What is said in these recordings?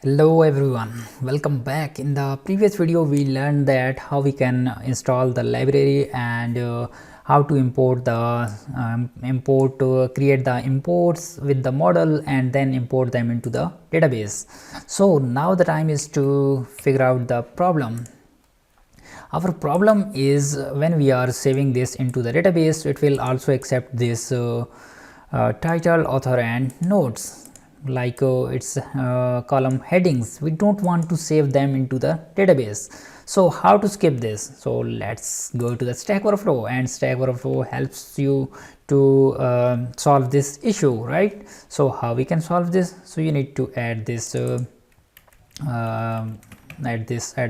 Hello everyone, welcome back. In the previous video we learned that how we can install the library and how to import the create the imports with the model and then import them into the database. So now the time is to figure out the problem. Our problem is when we are saving this into the database, it will also accept this title, author and notes like its column headings. We don't want to save them into the database. So how to skip this? So let's go to the Stack Overflow, and Stack Overflow helps you to solve this issue, right? So how we can solve this? So you need to add this at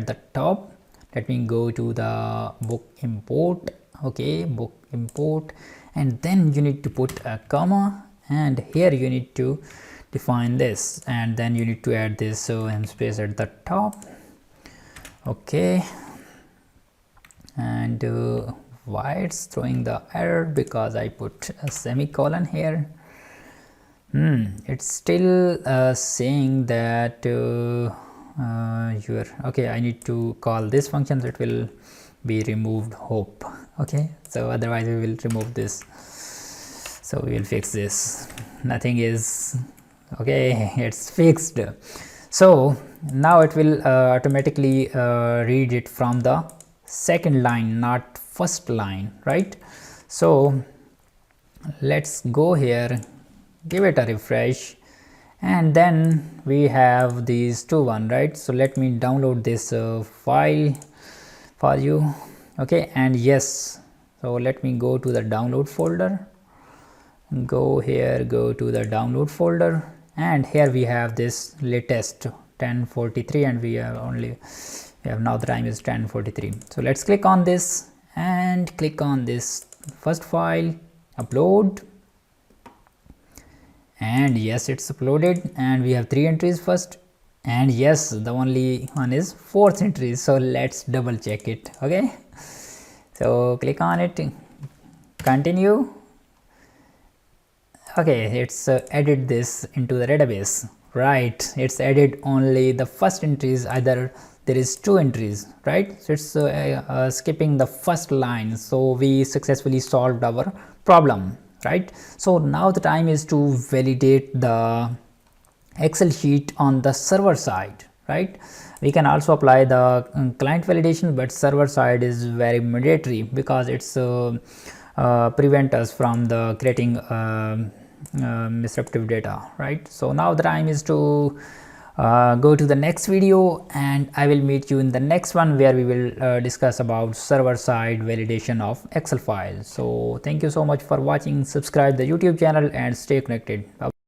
the top. Let me go to the book import. Okay, book import, and then you need to put a comma, and here you need to define this, and then you need to add this space at the top. Okay, and why it's throwing the error? Because I put a semicolon here. It's still saying that okay, I need to call this function, so it will be removed hope. Okay, so otherwise we will remove this, so we will fix this. Nothing is okay, it's fixed. So now it will automatically read it from the second line, not first line, right? So let's go here, give it a refresh, and then we have these two one, right? So let me download this file for you. Okay, and yes, so let me go to the download folder, go here, go to the download folder, and here we have this latest 1043, and we have now the time is 1043. So let's click on this and click on this first file, upload, and yes, it's uploaded, and we have 3 entries first, and yes, the only one is 4th entry. So let's double check it. Okay, so click on it, continue. Okay, it's added this into the database, right? It's added only the first entries, either there is 2 entries, right? So it's skipping the first line. So we successfully solved our problem, right? So now the time is to validate the Excel sheet on the server side, right? We can also apply the client validation, but server side is very mandatory because it's prevent us from the creating disruptive data, right? So now the time is to go to the next video, and I will meet you in the next one where we will discuss about server side validation of Excel files. So thank you so much for watching. Subscribe the YouTube channel and stay connected. Bye.